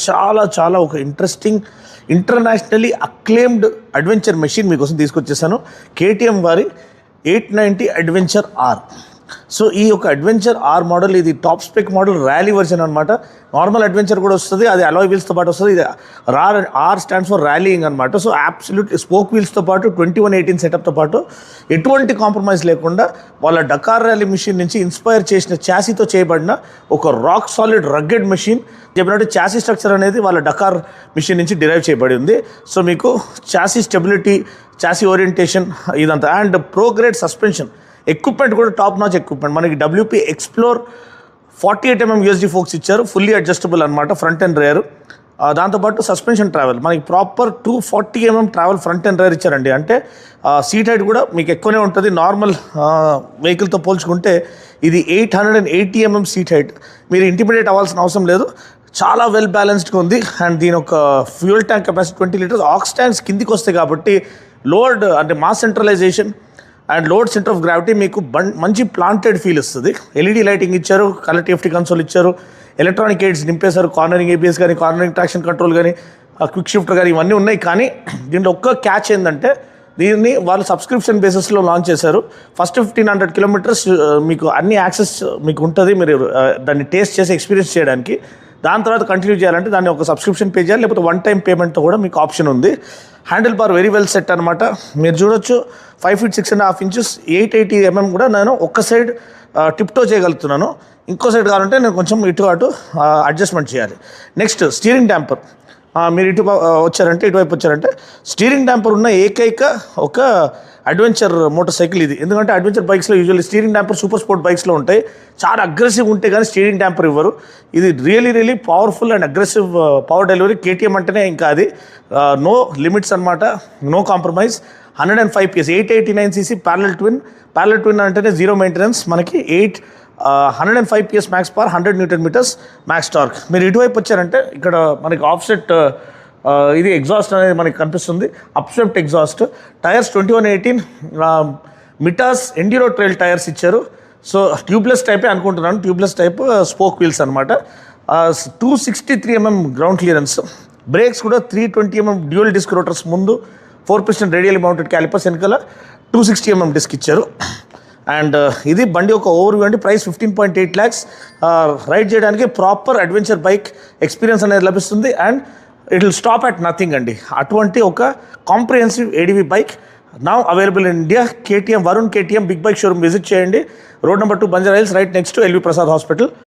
చాలా చాలా ఒక interesting internationally acclaimed adventure machine మీకోసం తీసుకొచ్చేసాను. కేటీఎం వారి 890 అడ్వెంచర్ ఆర్. సో ఈ యొక్క అడ్వెంచర్ ఆర్ మోడల్ ఇది top spec model, rally version అనమాట. నార్మల్ అడ్వెంచర్ కూడా వస్తుంది, అది అలాయ్ వీల్స్తో పాటు వస్తుంది. ఇది ఆర్ స్టాండ్స్ ఫర్ ర్యాలీయింగ్ అనమాట. సో అబ్సల్యూట్ స్పోక్ వీల్స్తో పాటు 2118 సెటప్తో పాటు ఎటువంటి కాంప్రమైజ్ లేకుండా వాళ్ళ డకార్ ర్యాలీ మిషన్ నుంచి ఇన్స్పైర్ చేసిన చాసీతో చేయబడిన ఒక రాక్ సాలిడ్ రగ్గెడ్ మెషిన్. చెప్పినట్టు చాసీ స్ట్రక్చర్ అనేది వాళ్ళ డకార్ మిషన్ నుంచి డిరైవ్ చేయబడి ఉంది. సో మీకు చాసీ స్టెబిలిటీ, చాసీ ఓరియంటేషన్ ఇదంతా, అండ్ ప్రోగ్రేడ్ సస్పెన్షన్ ఎక్విప్మెంట్ కూడా టాప్ నాచ్ ఎక్విప్మెంట్. మనకి WP Xplor 48mm USD forks ఇచ్చారు, ఫుల్లీ అడ్జస్టబుల్ అనమాట, ఫ్రంట్ అండ్ రేర్. దాంతోపాటు సస్పెన్షన్ ట్రావెల్ మనకి proper 240mm travel front and rear ఇచ్చారండి. అంటే సీట్ హైట్ కూడా మీకు ఎక్కువనే ఉంటుంది నార్మల్ వెహికల్తో పోల్చుకుంటే. ఇది 880mm సీట్ హైట్. మీరు ఇంటిమిడేట్ అవ్వాల్సిన అవసరం లేదు, చాలా వెల్ బ్యాలెన్స్డ్గా ఉంది. అండ్ దీని ఒక fuel tank capacity 20 litres. Aux tanks కిందికి వస్తాయి కాబట్టి లోడ్ అంటే mass centralisation and load centre of gravity మీకు మంచి ప్లాంటెడ్ ఫీల్ ఇస్తుంది. LED లైటింగ్ ఇచ్చారు, కలర్ TFT కన్సోల్ ఇచ్చారు, ఎలక్ట్రానిక్ ఎయిడ్స్ నింపేశారు, కార్నరింగ్ ABS కానీ, కార్నరింగ్ ట్రాక్షన్ కంట్రోల్ కానీ, క్విక్ షిఫ్టర్ కానీ, ఇవన్నీ ఉన్నాయి. కానీ దీంట్లో ఒక్క క్యాచ్ ఏంటంటే దీన్ని వాళ్ళు సబ్స్క్రిప్షన్ బేసిస్లో లాంచ్ చేశారు. ఫస్ట్ 1500 కిలోమీటర్స్ మీకు అన్ని యాక్సెస్ మీకు ఉంటుంది, మీరు దాన్ని టేస్ట్ చేసి ఎక్స్పీరియన్స్ చేయడానికి. దాని తర్వాత కంటిన్యూ చేయాలంటే దాన్ని ఒక సబ్స్క్రిప్షన్ పే చేయాలి, లేకపోతే 1 టైం పేమెంట్తో కూడా మీకు ఆప్షన్ ఉంది. Handle bar very well set అనమాట. మీరు చూడొచ్చు 5 feet 6.5 inches 880mm కూడా నేను ఒక్క సైడ్ టిప్టో చేయగలుగుతున్నాను. ఇంకో సైడ్ కావాలంటే నేను కొంచెం ఇటు అటు అడ్జస్ట్మెంట్ చేయాలి. Next steering damper. మీరు ఇటువైపు వచ్చారంటే స్టీరింగ్ డ్యాంపర్ ఉన్న ఏకైక ఒక అడ్వెంచర్ మోటార్ సైకిల్ ఇది. ఎందుకంటే అడ్వెంచర్ బైక్స్లో usually steering damper super sport బైక్స్లో ఉంటాయి, చాలా అగ్రెసివ్ ఉంటే కానీ స్టీరింగ్ డ్యాంపర్ ఇవ్వరు. ఇది really powerful and aggressive power delivery. KTM అంటేనే ఇంకా అది నో లిమిట్స్ అనమాట, no compromise. 105 PS 889cc parallel twin అంటేనే జీరో మెయింటెనెన్స్. మనకి 105 PS max power, 100 Nm max torque. మీరు ఇటువైపు వచ్చారంటే ఇక్కడ మనకి ఆఫ్సెట్ ఇది ఎగ్జాస్ట్ అనేది మనకి కనిపిస్తుంది, upswept exhaust. Tyres 2118 Mitas enduro trail tyres ఇచ్చారు. సో ట్యూబ్లెస్ టైపే అనుకుంటున్నాను, ట్యూబ్లెస్ టైప్ స్పోక్ వీల్స్ అనమాట. 263mm ground clearance. బ్రేక్స్ కూడా 320mm డ్యూయల్ డిస్క్ రోటర్స్ ముందు, 4-piston రేడియల్ మౌంటెడ్ క్యాలిపర్స్, వెనకాల 260mm డిస్క్ ఇచ్చారు. అండ్ ఇది బండి ఒక ఓవర్వ్యూ అండి. Price 15.8 lakhs. రైడ్ చేయడానికి ప్రాపర్ అడ్వెంచర్ బైక్ ఎక్స్పీరియన్స్ అనేది లభిస్తుంది. And it will stop at nothing అండి. అటువంటి ఒక comprehensive ADV bike now available in India. KTM Varun KTM big bike showroom visit చేయండి. Road number 2 Banjara hills, right next to LV Prasad hospital.